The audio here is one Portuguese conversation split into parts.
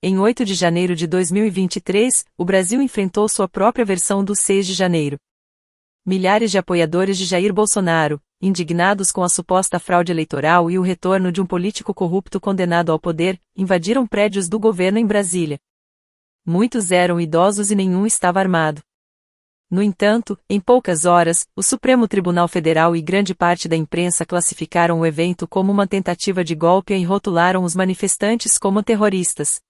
Em 8 de janeiro de 2023, o Brasil enfrentou sua própria versão do 6 de janeiro. Milhares de apoiadores de Jair Bolsonaro, indignados com a suposta fraude eleitoral e o retorno de um político corrupto condenado ao poder, invadiram prédios do governo em Brasília. Muitos eram idosos e nenhum estava armado. No entanto, em poucas horas, o Supremo Tribunal Federal e grande parte da imprensa classificaram o evento como uma tentativa de golpe e rotularam os manifestantes como terroristas.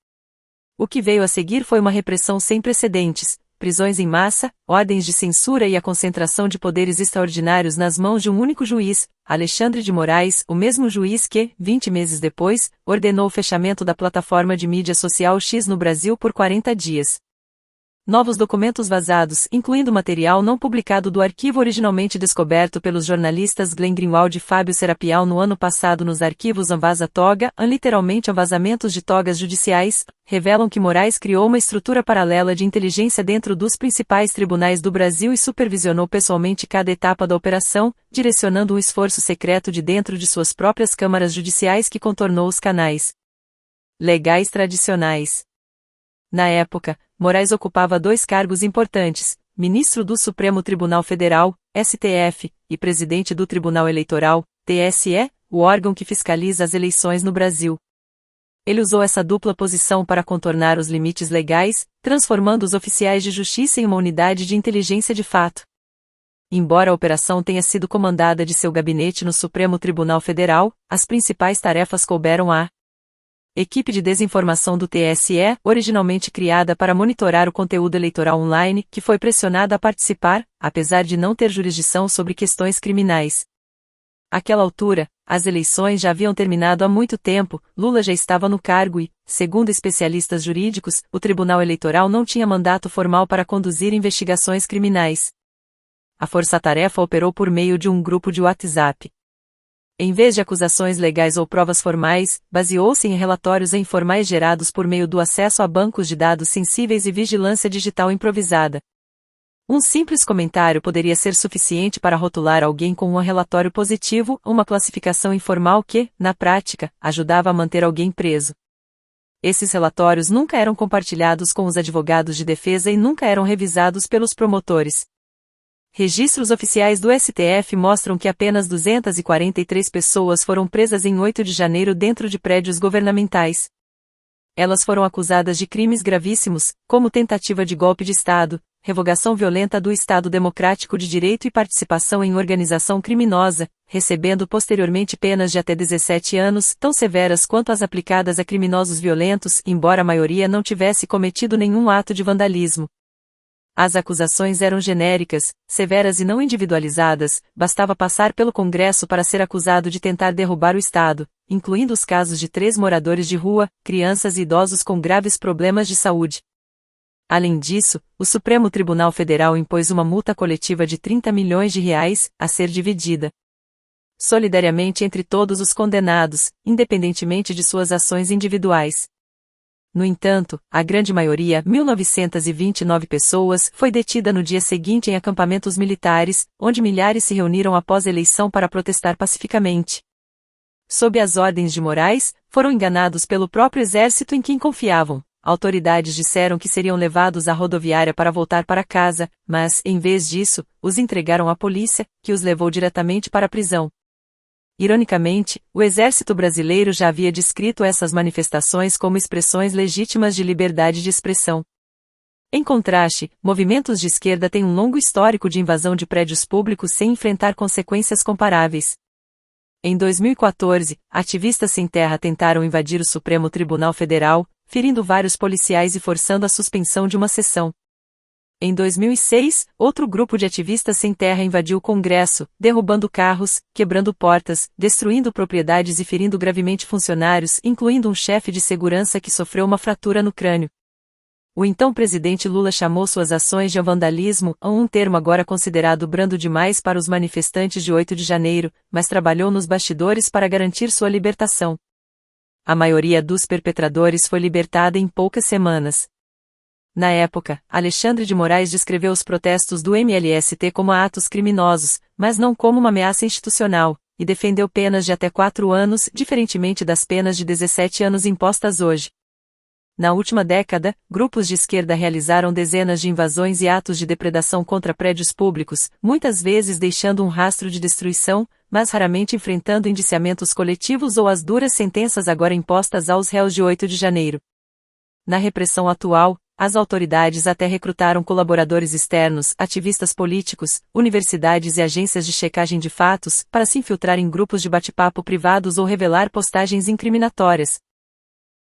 O que veio a seguir foi uma repressão sem precedentes, prisões em massa, ordens de censura e a concentração de poderes extraordinários nas mãos de um único juiz, Alexandre de Moraes, o mesmo juiz que, 20 meses depois, ordenou o fechamento da plataforma de mídia social X no Brasil por 40 dias. Novos documentos vazados, incluindo material não publicado do arquivo originalmente descoberto pelos jornalistas Glenn Greenwald e Fábio Serapião no ano passado nos arquivos Anvasa Toga, literalmente vazamentos de togas judiciais, revelam que Moraes criou uma estrutura paralela de inteligência dentro dos principais tribunais do Brasil e supervisionou pessoalmente cada etapa da operação, direcionando um esforço secreto de dentro de suas próprias câmaras judiciais que contornou os canais legais tradicionais. Na época, Moraes ocupava dois cargos importantes, ministro do Supremo Tribunal Federal, STF, e presidente do Tribunal Eleitoral, TSE, o órgão que fiscaliza as eleições no Brasil. Ele usou essa dupla posição para contornar os limites legais, transformando os oficiais de justiça em uma unidade de inteligência de fato. Embora a operação tenha sido comandada de seu gabinete no Supremo Tribunal Federal, as principais tarefas couberam à equipe de desinformação do TSE, originalmente criada para monitorar o conteúdo eleitoral online, que foi pressionada a participar, apesar de não ter jurisdição sobre questões criminais. Àquela altura, as eleições já haviam terminado há muito tempo, Lula já estava no cargo e, segundo especialistas jurídicos, o Tribunal Eleitoral não tinha mandato formal para conduzir investigações criminais. A força-tarefa operou por meio de um grupo de WhatsApp. Em vez de acusações legais ou provas formais, baseou-se em relatórios informais gerados por meio do acesso a bancos de dados sensíveis e vigilância digital improvisada. Um simples comentário poderia ser suficiente para rotular alguém com um relatório positivo, uma classificação informal que, na prática, ajudava a manter alguém preso. Esses relatórios nunca eram compartilhados com os advogados de defesa e nunca eram revisados pelos promotores. Registros oficiais do STF mostram que apenas 243 pessoas foram presas em 8 de janeiro dentro de prédios governamentais. Elas foram acusadas de crimes gravíssimos, como tentativa de golpe de Estado, revogação violenta do Estado Democrático de Direito e participação em organização criminosa, recebendo posteriormente penas de até 17 anos, tão severas quanto as aplicadas a criminosos violentos, embora a maioria não tivesse cometido nenhum ato de vandalismo. As acusações eram genéricas, severas e não individualizadas, bastava passar pelo Congresso para ser acusado de tentar derrubar o Estado, incluindo os casos de 3 moradores de rua, crianças e idosos com graves problemas de saúde. Além disso, o Supremo Tribunal Federal impôs uma multa coletiva de R$30 milhões, a ser dividida solidariamente entre todos os condenados, independentemente de suas ações individuais. No entanto, a grande maioria, 1.929 pessoas, foi detida no dia seguinte em acampamentos militares, onde milhares se reuniram após a eleição para protestar pacificamente. Sob as ordens de Moraes, foram enganados pelo próprio exército em quem confiavam. Autoridades disseram que seriam levados à rodoviária para voltar para casa, mas, em vez disso, os entregaram à polícia, que os levou diretamente para a prisão. Ironicamente, o exército brasileiro já havia descrito essas manifestações como expressões legítimas de liberdade de expressão. Em contraste, movimentos de esquerda têm um longo histórico de invasão de prédios públicos sem enfrentar consequências comparáveis. Em 2014, ativistas sem terra tentaram invadir o Supremo Tribunal Federal, ferindo vários policiais e forçando a suspensão de uma sessão. Em 2006, outro grupo de ativistas sem terra invadiu o Congresso, derrubando carros, quebrando portas, destruindo propriedades e ferindo gravemente funcionários, incluindo um chefe de segurança que sofreu uma fratura no crânio. O então presidente Lula chamou suas ações de vandalismo, um termo agora considerado brando demais para os manifestantes de 8 de janeiro, mas trabalhou nos bastidores para garantir sua libertação. A maioria dos perpetradores foi libertada em poucas semanas. Na época, Alexandre de Moraes descreveu os protestos do MLST como atos criminosos, mas não como uma ameaça institucional, e defendeu penas de até 4 anos, diferentemente das penas de 17 anos impostas hoje. Na última década, grupos de esquerda realizaram dezenas de invasões e atos de depredação contra prédios públicos, muitas vezes deixando um rastro de destruição, mas raramente enfrentando indiciamentos coletivos ou as duras sentenças agora impostas aos réus de 8 de janeiro. Na repressão atual, as autoridades até recrutaram colaboradores externos, ativistas políticos, universidades e agências de checagem de fatos, para se infiltrar em grupos de bate-papo privados ou revelar postagens incriminatórias.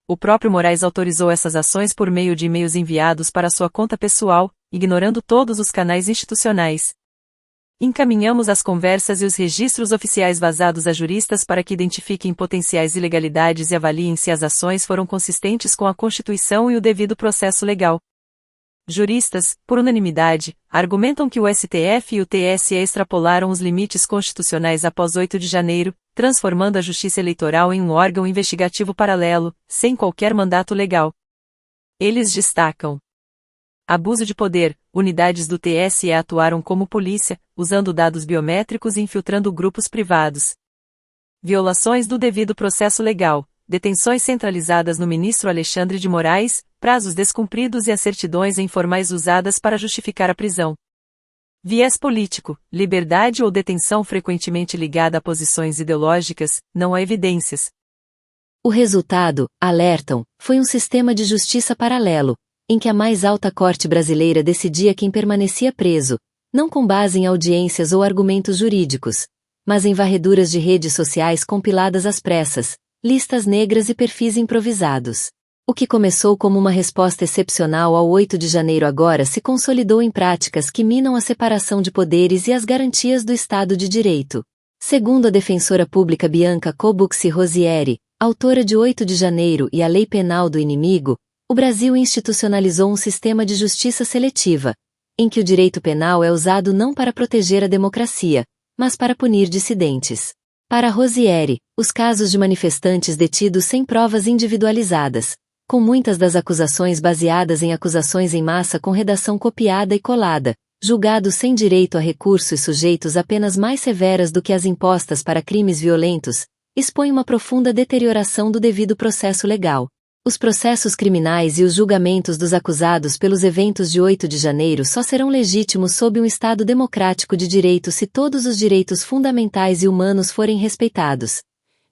O próprio Moraes autorizou essas ações por meio de e-mails enviados para sua conta pessoal, ignorando todos os canais institucionais. Encaminhamos as conversas e os registros oficiais vazados a juristas para que identifiquem potenciais ilegalidades e avaliem se as ações foram consistentes com a Constituição e o devido processo legal. Juristas, por unanimidade, argumentam que o STF e o TSE extrapolaram os limites constitucionais após 8 de janeiro, transformando a Justiça Eleitoral em um órgão investigativo paralelo, sem qualquer mandato legal. Eles destacam: abuso de poder, unidades do TSE atuaram como polícia, usando dados biométricos e infiltrando grupos privados. Violações do devido processo legal, detenções centralizadas no ministro Alexandre de Moraes, prazos descumpridos e as certidões informais usadas para justificar a prisão. Viés político, liberdade ou detenção frequentemente ligada a posições ideológicas, não há evidências. O resultado, alertam, foi um sistema de justiça paralelo, em que a mais alta corte brasileira decidia quem permanecia preso, não com base em audiências ou argumentos jurídicos, mas em varreduras de redes sociais compiladas às pressas, listas negras e perfis improvisados. O que começou como uma resposta excepcional ao 8 de janeiro agora se consolidou em práticas que minam a separação de poderes e as garantias do Estado de Direito. Segundo a defensora pública Bianca Cobucci Rosieri, autora de 8 de janeiro e a Lei Penal do Inimigo, o Brasil institucionalizou um sistema de justiça seletiva, em que o direito penal é usado não para proteger a democracia, mas para punir dissidentes. Para Rosieri, os casos de manifestantes detidos sem provas individualizadas, com muitas das acusações baseadas em acusações em massa com redação copiada e colada, julgados sem direito a recurso e sujeitos a penas mais severas do que as impostas para crimes violentos, expõem uma profunda deterioração do devido processo legal. Os processos criminais e os julgamentos dos acusados pelos eventos de 8 de janeiro só serão legítimos sob um Estado democrático de direito se todos os direitos fundamentais e humanos forem respeitados,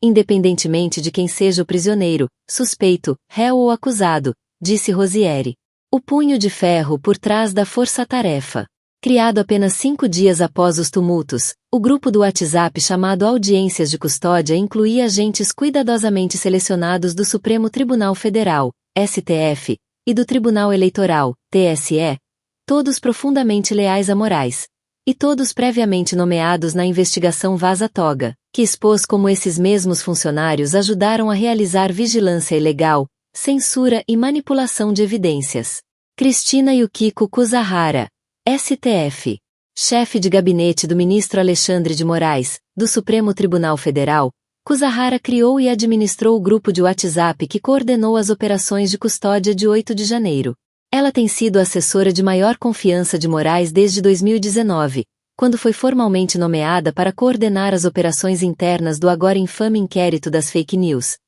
independentemente de quem seja o prisioneiro, suspeito, réu ou acusado, disse Rosieri. O punho de ferro por trás da força-tarefa. Criado apenas 5 dias após os tumultos, o grupo do WhatsApp chamado Audiências de Custódia incluía agentes cuidadosamente selecionados do Supremo Tribunal Federal, STF, e do Tribunal Eleitoral, TSE, todos profundamente leais a Moraes, e todos previamente nomeados na investigação Vaza Toga, que expôs como esses mesmos funcionários ajudaram a realizar vigilância ilegal, censura e manipulação de evidências. Cristina Yukiko Kuzahara, STF, chefe de gabinete do ministro Alexandre de Moraes, do Supremo Tribunal Federal, Kuzahara criou e administrou o grupo de WhatsApp que coordenou as operações de custódia de 8 de janeiro. Ela tem sido a assessora de maior confiança de Moraes desde 2019, quando foi formalmente nomeada para coordenar as operações internas do agora infame inquérito das fake news,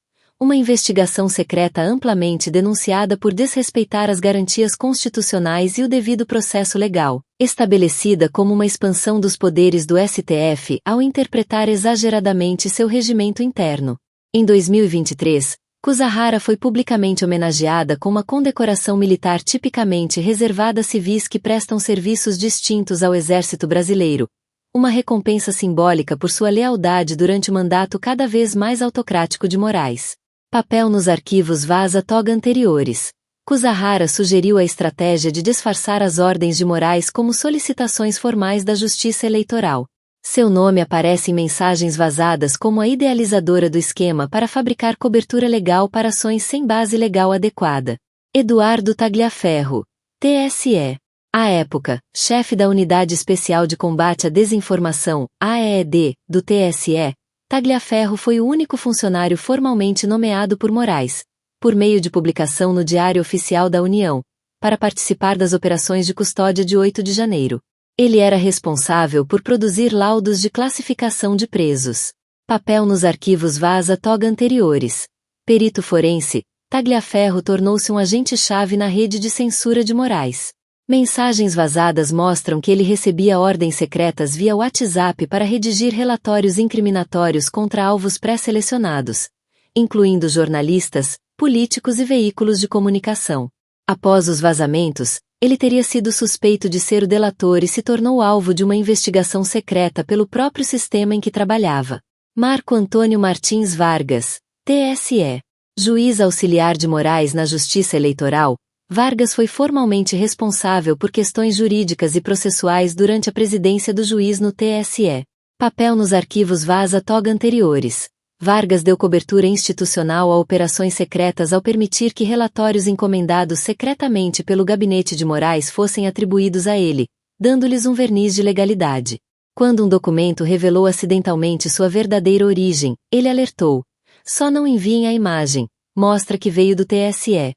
uma investigação secreta amplamente denunciada por desrespeitar as garantias constitucionais e o devido processo legal, estabelecida como uma expansão dos poderes do STF ao interpretar exageradamente seu regimento interno. Em 2023, Kuzahara foi publicamente homenageada com uma condecoração militar tipicamente reservada a civis que prestam serviços distintos ao Exército Brasileiro, uma recompensa simbólica por sua lealdade durante o mandato cada vez mais autocrático de Moraes. Papel nos arquivos Vaza Toga anteriores. Kuzahara sugeriu a estratégia de disfarçar as ordens de Moraes como solicitações formais da Justiça Eleitoral. Seu nome aparece em mensagens vazadas como a idealizadora do esquema para fabricar cobertura legal para ações sem base legal adequada. Eduardo Tagliaferro, TSE. À época, chefe da Unidade Especial de Combate à Desinformação, AED, do TSE, Tagliaferro foi o único funcionário formalmente nomeado por Moraes, por meio de publicação no Diário Oficial da União, para participar das operações de custódia de 8 de janeiro. Ele era responsável por produzir laudos de classificação de presos. Papel nos arquivos Vaza Toga anteriores. Perito forense, Tagliaferro tornou-se um agente-chave na rede de censura de Moraes. Mensagens vazadas mostram que ele recebia ordens secretas via WhatsApp para redigir relatórios incriminatórios contra alvos pré-selecionados, incluindo jornalistas, políticos e veículos de comunicação. Após os vazamentos, ele teria sido suspeito de ser o delator e se tornou alvo de uma investigação secreta pelo próprio sistema em que trabalhava. Marco Antônio Martins Vargas, TSE. Juiz auxiliar de Moraes na Justiça Eleitoral, Vargas foi formalmente responsável por questões jurídicas e processuais durante a presidência do juiz no TSE. Papel nos arquivos Vaza-Toga anteriores. Vargas deu cobertura institucional a operações secretas ao permitir que relatórios encomendados secretamente pelo gabinete de Moraes fossem atribuídos a ele, dando-lhes um verniz de legalidade. Quando um documento revelou acidentalmente sua verdadeira origem, ele alertou: "Só não enviem a imagem, mostra que veio do TSE."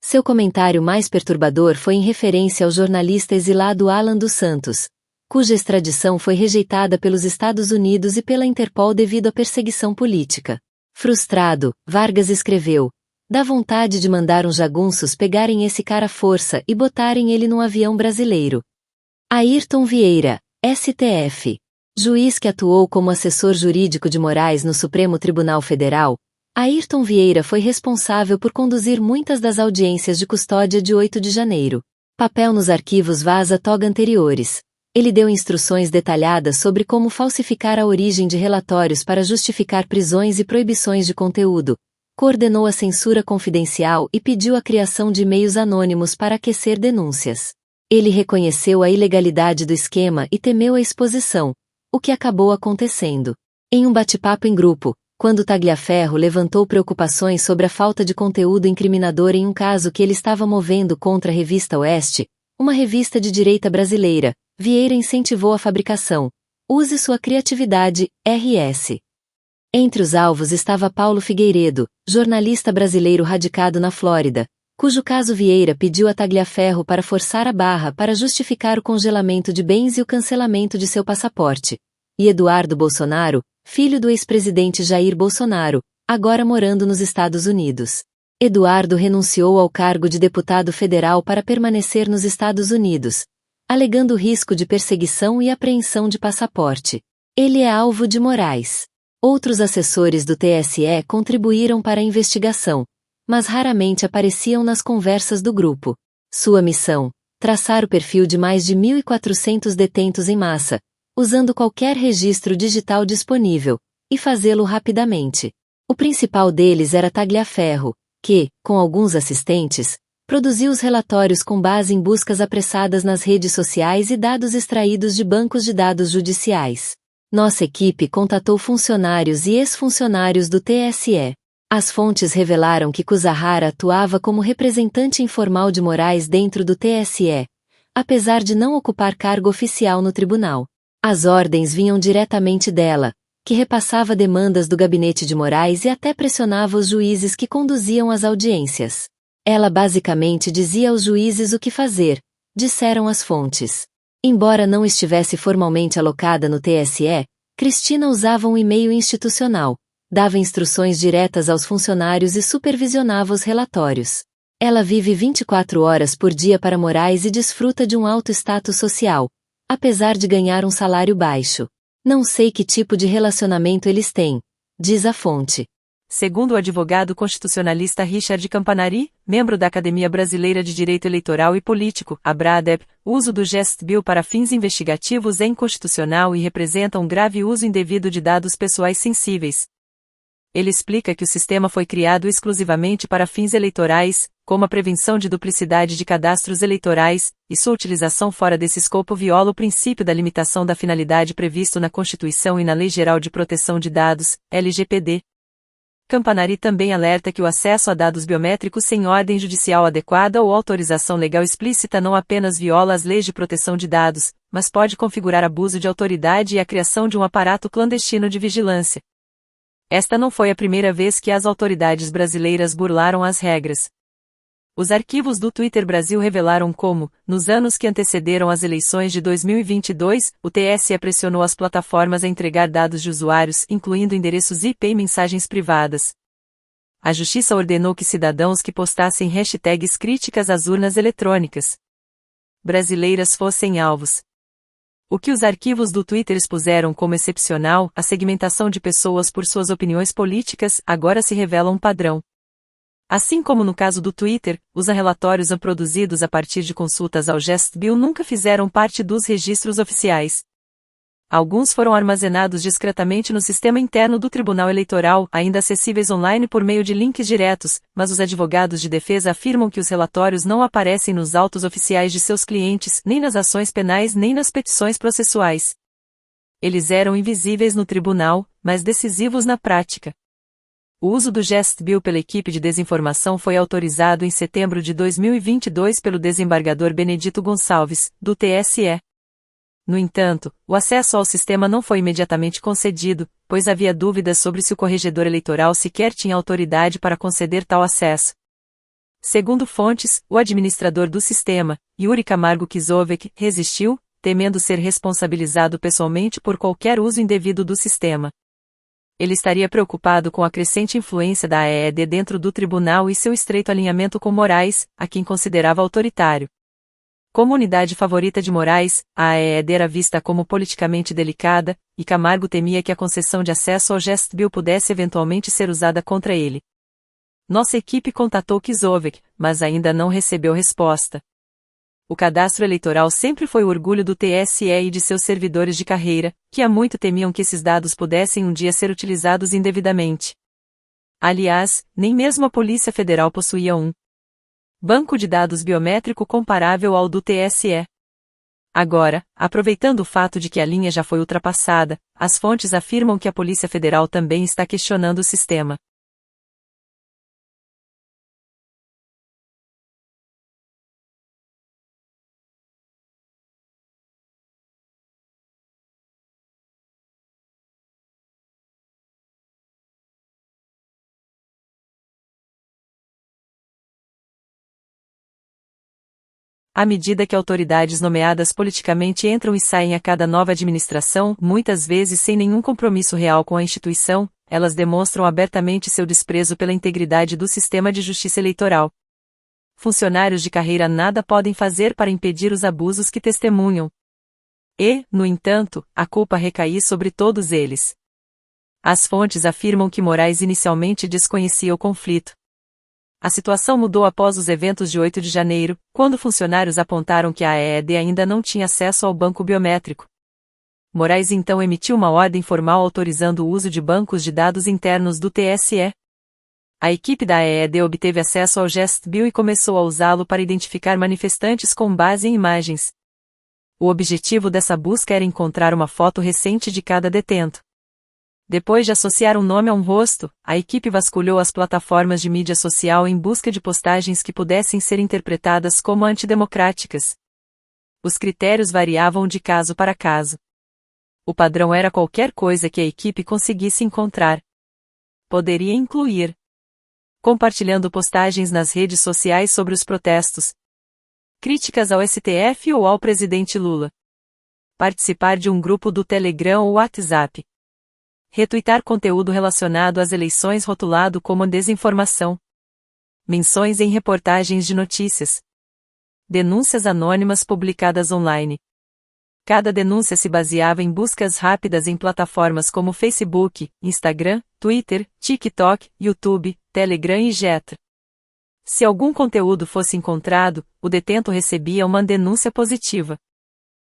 Seu comentário mais perturbador foi em referência ao jornalista exilado Alan dos Santos, cuja extradição foi rejeitada pelos Estados Unidos e pela Interpol devido à perseguição política. Frustrado, Vargas escreveu: "Dá vontade de mandar uns jagunços pegarem esse cara à força e botarem ele num avião brasileiro." Ayrton Vieira, STF. Juiz que atuou como assessor jurídico de Moraes no Supremo Tribunal Federal, Ayrton Vieira foi responsável por conduzir muitas das audiências de custódia de 8 de janeiro. Papel nos arquivos Vaza-Toga anteriores. Ele deu instruções detalhadas sobre como falsificar a origem de relatórios para justificar prisões e proibições de conteúdo, coordenou a censura confidencial e pediu a criação de e-mails anônimos para aquecer denúncias. Ele reconheceu a ilegalidade do esquema e temeu a exposição, o que acabou acontecendo. Em um bate-papo em grupo, quando Tagliaferro levantou preocupações sobre a falta de conteúdo incriminador em um caso que ele estava movendo contra a Revista Oeste, uma revista de direita brasileira, Vieira incentivou a fabricação. "Use sua criatividade, RS." Entre os alvos estava Paulo Figueiredo, jornalista brasileiro radicado na Flórida, cujo caso Vieira pediu a Tagliaferro para forçar a barra para justificar o congelamento de bens e o cancelamento de seu passaporte. E Eduardo Bolsonaro, filho do ex-presidente Jair Bolsonaro, agora morando nos Estados Unidos. Eduardo renunciou ao cargo de deputado federal para permanecer nos Estados Unidos, alegando risco de perseguição e apreensão de passaporte. Ele é alvo de Moraes. Outros assessores do TSE contribuíram para a investigação, mas raramente apareciam nas conversas do grupo. Sua missão: traçar o perfil de mais de 1.400 detentos em massa, usando qualquer registro digital disponível, e fazê-lo rapidamente. O principal deles era Tagliaferro, que, com alguns assistentes, produziu os relatórios com base em buscas apressadas nas redes sociais e dados extraídos de bancos de dados judiciais. Nossa equipe contatou funcionários e ex-funcionários do TSE. As fontes revelaram que Kuzahara atuava como representante informal de Moraes dentro do TSE, apesar de não ocupar cargo oficial no tribunal. As ordens vinham diretamente dela, que repassava demandas do gabinete de Moraes e até pressionava os juízes que conduziam as audiências. Ela basicamente dizia aos juízes o que fazer, disseram as fontes. Embora não estivesse formalmente alocada no TSE, Cristina usava um e-mail institucional, dava instruções diretas aos funcionários e supervisionava os relatórios. Ela vive 24 horas por dia para Moraes e desfruta de um alto status social, apesar de ganhar um salário baixo. "Não sei que tipo de relacionamento eles têm", diz a fonte. Segundo o advogado constitucionalista Richard Campanari, membro da Academia Brasileira de Direito Eleitoral e Político, ABRADEP, o uso do GEST Bill para fins investigativos é inconstitucional e representa um grave uso indevido de dados pessoais sensíveis. Ele explica que o sistema foi criado exclusivamente para fins eleitorais, como a prevenção de duplicidade de cadastros eleitorais, e sua utilização fora desse escopo viola o princípio da limitação da finalidade previsto na Constituição e na Lei Geral de Proteção de Dados, LGPD. Campanari também alerta que o acesso a dados biométricos sem ordem judicial adequada ou autorização legal explícita não apenas viola as leis de proteção de dados, mas pode configurar abuso de autoridade e a criação de um aparato clandestino de vigilância. Esta não foi a primeira vez que as autoridades brasileiras burlaram as regras. Os arquivos do Twitter Brasil revelaram como, nos anos que antecederam as eleições de 2022, o TSE pressionou as plataformas a entregar dados de usuários, incluindo endereços IP e mensagens privadas. A Justiça ordenou que cidadãos que postassem hashtags críticas às urnas eletrônicas brasileiras fossem alvos. O que os arquivos do Twitter expuseram como excepcional, a segmentação de pessoas por suas opiniões políticas, agora se revela um padrão. Assim como no caso do Twitter, os relatórios produzidos a partir de consultas ao GESTBIL nunca fizeram parte dos registros oficiais. Alguns foram armazenados discretamente no sistema interno do Tribunal Eleitoral, ainda acessíveis online por meio de links diretos, mas os advogados de defesa afirmam que os relatórios não aparecem nos autos oficiais de seus clientes, nem nas ações penais nem nas petições processuais. Eles eram invisíveis no tribunal, mas decisivos na prática. O uso do GESTBIL pela equipe de desinformação foi autorizado em setembro de 2022 pelo desembargador Benedito Gonçalves, do TSE. No entanto, o acesso ao sistema não foi imediatamente concedido, pois havia dúvidas sobre se o corregedor eleitoral sequer tinha autoridade para conceder tal acesso. Segundo fontes, o administrador do sistema, Yuri Camargo Kizovic, resistiu, temendo ser responsabilizado pessoalmente por qualquer uso indevido do sistema. Ele estaria preocupado com a crescente influência da AED dentro do tribunal e seu estreito alinhamento com Moraes, a quem considerava autoritário. Como unidade favorita de Moraes, a AED era vista como politicamente delicada, e Camargo temia que a concessão de acesso ao GESTBIL pudesse eventualmente ser usada contra ele. Nossa equipe contatou Kizovic, mas ainda não recebeu resposta. O cadastro eleitoral sempre foi o orgulho do TSE e de seus servidores de carreira, que há muito temiam que esses dados pudessem um dia ser utilizados indevidamente. Aliás, nem mesmo a Polícia Federal possuía um banco de dados biométrico comparável ao do TSE. Agora, aproveitando o fato de que a linha já foi ultrapassada, as fontes afirmam que a Polícia Federal também está questionando o sistema. À medida que autoridades nomeadas politicamente entram e saem a cada nova administração, muitas vezes sem nenhum compromisso real com a instituição, elas demonstram abertamente seu desprezo pela integridade do sistema de justiça eleitoral. Funcionários de carreira nada podem fazer para impedir os abusos que testemunham. E, no entanto, a culpa recai sobre todos eles. As fontes afirmam que Moraes inicialmente desconhecia o conflito. A situação mudou após os eventos de 8 de janeiro, quando funcionários apontaram que a AED ainda não tinha acesso ao banco biométrico. Moraes então emitiu uma ordem formal autorizando o uso de bancos de dados internos do TSE. A equipe da AED obteve acesso ao GESTBIL e começou a usá-lo para identificar manifestantes com base em imagens. O objetivo dessa busca era encontrar uma foto recente de cada detento. Depois de associar um nome a um rosto, a equipe vasculhou as plataformas de mídia social em busca de postagens que pudessem ser interpretadas como antidemocráticas. Os critérios variavam de caso para caso. O padrão era qualquer coisa que a equipe conseguisse encontrar. Poderia incluir compartilhando postagens nas redes sociais sobre os protestos, críticas ao STF ou ao presidente Lula, participar de um grupo do Telegram ou WhatsApp, retweetar conteúdo relacionado às eleições rotulado como desinformação, menções em reportagens de notícias, denúncias anônimas publicadas online. Cada denúncia se baseava em buscas rápidas em plataformas como Facebook, Instagram, Twitter, TikTok, YouTube, Telegram e Getter. Se algum conteúdo fosse encontrado, o detento recebia uma denúncia positiva.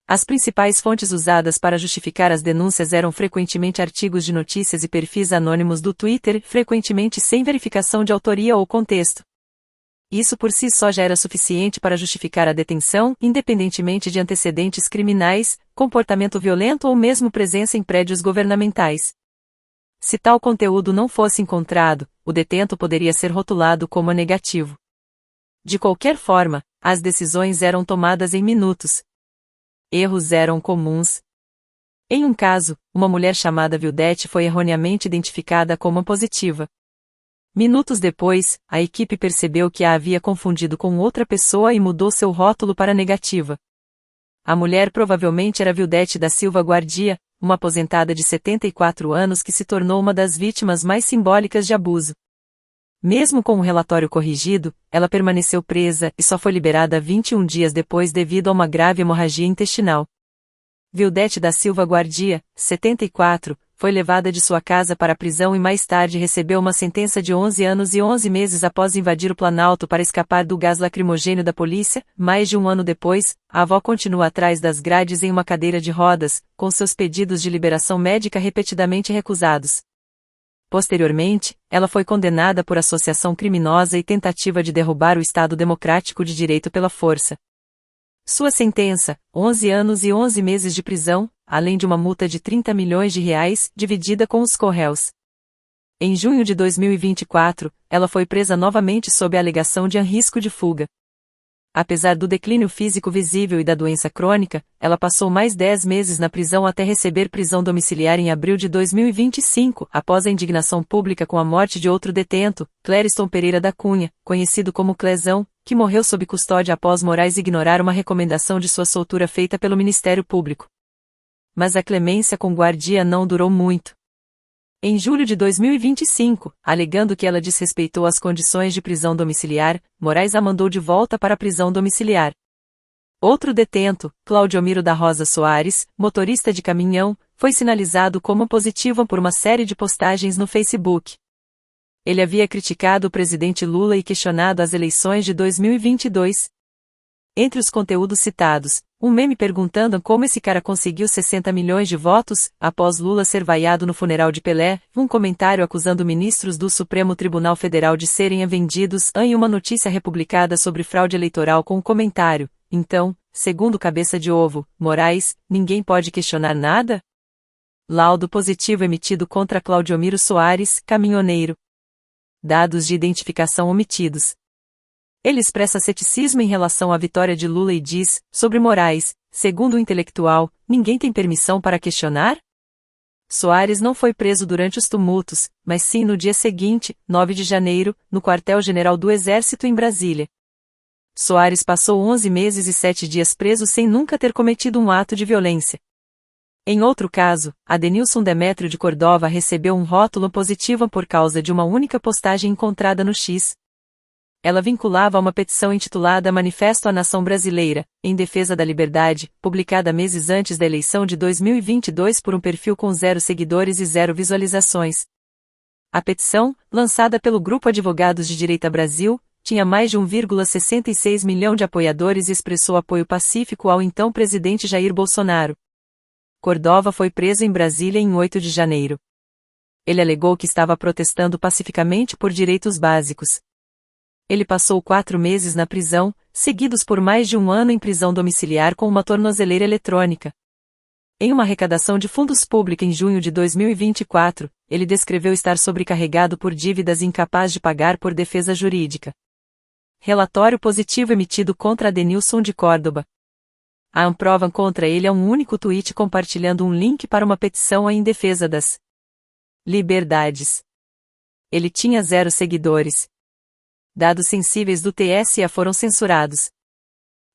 As principais fontes usadas para justificar as denúncias eram frequentemente artigos de notícias e perfis anônimos do Twitter, frequentemente sem verificação de autoria ou contexto. Isso por si só já era suficiente para justificar a detenção, independentemente de antecedentes criminais, comportamento violento ou mesmo presença em prédios governamentais. Se tal conteúdo não fosse encontrado, o detento poderia ser rotulado como negativo. De qualquer forma, as decisões eram tomadas em minutos. Erros eram comuns. Em um caso, uma mulher chamada Vildete foi erroneamente identificada como positiva. Minutos depois, a equipe percebeu que a havia confundido com outra pessoa e mudou seu rótulo para negativa. A mulher provavelmente era Vildete da Silva Guardia, uma aposentada de 74 anos que se tornou uma das vítimas mais simbólicas de abuso. Mesmo com o relatório corrigido, ela permaneceu presa e só foi liberada 21 dias depois devido a uma grave hemorragia intestinal. Vildete da Silva Guardia, 74, foi levada de sua casa para a prisão e mais tarde recebeu uma sentença de 11 anos e 11 meses após invadir o Planalto para escapar do gás lacrimogêneo da polícia. Mais de um ano depois, a avó continua atrás das grades em uma cadeira de rodas, com seus pedidos de liberação médica repetidamente recusados. Posteriormente, ela foi condenada por associação criminosa e tentativa de derrubar o Estado Democrático de Direito pela força. Sua sentença, 11 anos e 11 meses de prisão, além de uma multa de R$ 30 milhões, dividida com os co-réus. Em junho de 2024, ela foi presa novamente sob a alegação de risco de fuga. Apesar do declínio físico visível e da doença crônica, ela passou mais 10 meses na prisão até receber prisão domiciliar em abril de 2025, após a indignação pública com a morte de outro detento, Clériston Pereira da Cunha, conhecido como Clezão, que morreu sob custódia após Moraes ignorar uma recomendação de sua soltura feita pelo Ministério Público. Mas a clemência com Guardia não durou muito. Em julho de 2025, alegando que ela desrespeitou as condições de prisão domiciliar, Moraes a mandou de volta para a prisão domiciliar. Outro detento, Claudiomiro da Rosa Soares, motorista de caminhão, foi sinalizado como positivo por uma série de postagens no Facebook. Ele havia criticado o presidente Lula e questionado as eleições de 2022. Entre os conteúdos citados, um meme perguntando como esse cara conseguiu 60 milhões de votos, após Lula ser vaiado no funeral de Pelé, um comentário acusando ministros do Supremo Tribunal Federal de serem vendidos e uma notícia republicada sobre fraude eleitoral com o comentário: então, segundo cabeça de ovo, Moraes, ninguém pode questionar nada? Laudo positivo emitido contra Claudiomiro Soares, caminhoneiro. Dados de identificação omitidos. Ele expressa ceticismo em relação à vitória de Lula e diz, sobre Moraes, segundo o intelectual, ninguém tem permissão para questionar? Soares não foi preso durante os tumultos, mas sim no dia seguinte, 9 de janeiro, no quartel-general do Exército em Brasília. Soares passou 11 meses e 7 dias preso sem nunca ter cometido um ato de violência. Em outro caso, Adenilson Demétrio de Cordova recebeu um rótulo positivo por causa de uma única postagem encontrada no X. Ela vinculava a uma petição intitulada Manifesto à Nação Brasileira, em defesa da liberdade, publicada meses antes da eleição de 2022 por um perfil com 0 seguidores e 0 visualizações. A petição, lançada pelo Grupo Advogados de Direita Brasil, tinha mais de 1,66 milhão de apoiadores e expressou apoio pacífico ao então presidente Jair Bolsonaro. Cordova foi preso em Brasília em 8 de janeiro. Ele alegou que estava protestando pacificamente por direitos básicos. Ele passou 4 meses na prisão, seguidos por mais de um ano em prisão domiciliar com uma tornozeleira eletrônica. Em uma arrecadação de fundos públicos em junho de 2024, ele descreveu estar sobrecarregado por dívidas e incapaz de pagar por defesa jurídica. Relatório positivo emitido contra Adenilson de Córdoba. A Amprovan contra ele é um único tweet compartilhando um link para uma petição em defesa das liberdades. Ele tinha 0 seguidores. Dados sensíveis do TSE foram censurados.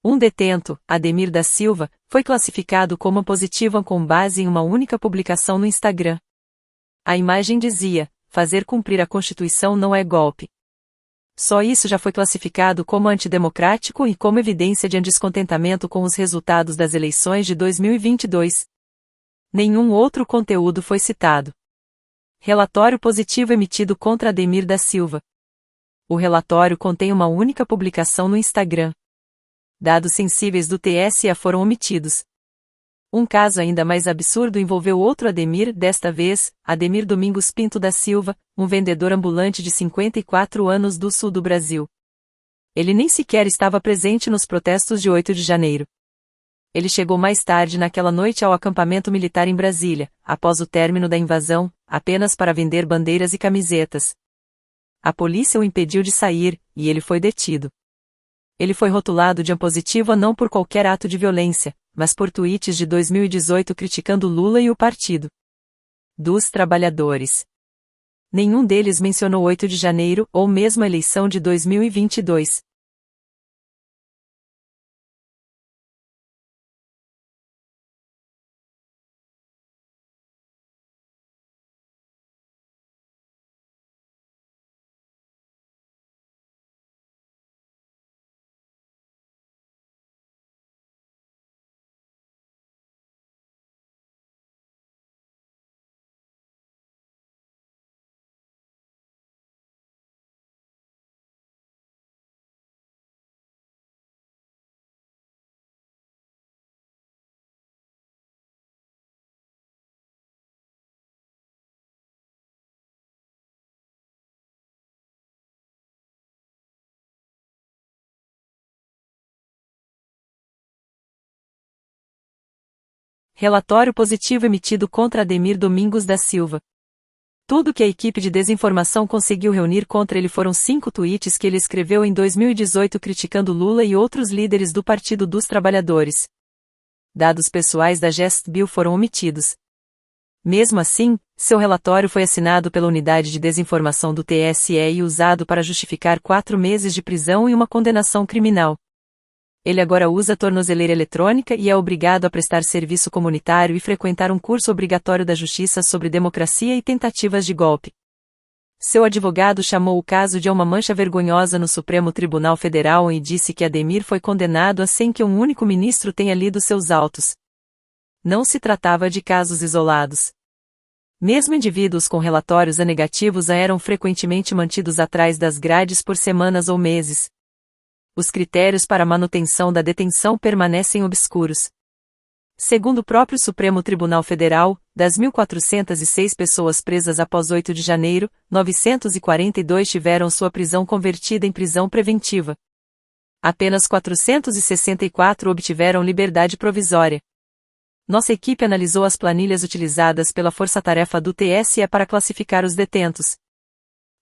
Um detento, Ademir da Silva, foi classificado como positivo com base em uma única publicação no Instagram. A imagem dizia: fazer cumprir a Constituição não é golpe. Só isso já foi classificado como antidemocrático e como evidência de descontentamento com os resultados das eleições de 2022. Nenhum outro conteúdo foi citado. Relatório positivo emitido contra Ademir da Silva. O relatório contém uma única publicação no Instagram. Dados sensíveis do TSE foram omitidos. Um caso ainda mais absurdo envolveu outro Ademir, desta vez, Ademir Domingos Pinto da Silva, um vendedor ambulante de 54 anos do sul do Brasil. Ele nem sequer estava presente nos protestos de 8 de janeiro. Ele chegou mais tarde naquela noite ao acampamento militar em Brasília, após o término da invasão, apenas para vender bandeiras e camisetas. A polícia o impediu de sair, e ele foi detido. Ele foi rotulado de positivo não por qualquer ato de violência, mas por tweets de 2018 criticando Lula e o partido dos trabalhadores. Nenhum deles mencionou 8 de janeiro ou mesmo a eleição de 2022. Relatório positivo emitido contra Ademir Domingos da Silva. Tudo que a equipe de desinformação conseguiu reunir contra ele foram 5 tweets que ele escreveu em 2018 criticando Lula e outros líderes do Partido dos Trabalhadores. Dados pessoais da GestBill foram omitidos. Mesmo assim, seu relatório foi assinado pela Unidade de Desinformação do TSE e usado para justificar 4 meses de prisão e uma condenação criminal. Ele agora usa tornozeleira eletrônica e é obrigado a prestar serviço comunitário e frequentar um curso obrigatório da Justiça sobre democracia e tentativas de golpe. Seu advogado chamou o caso de uma mancha vergonhosa no Supremo Tribunal Federal e disse que Ademir foi condenado sem que um único ministro tenha lido seus autos. Não se tratava de casos isolados. Mesmo indivíduos com relatórios negativos eram frequentemente mantidos atrás das grades por semanas ou meses. Os critérios para a manutenção da detenção permanecem obscuros. Segundo o próprio Supremo Tribunal Federal, das 1.406 pessoas presas após 8 de janeiro, 942 tiveram sua prisão convertida em prisão preventiva. Apenas 464 obtiveram liberdade provisória. Nossa equipe analisou as planilhas utilizadas pela Força-Tarefa do TSE para classificar os detentos.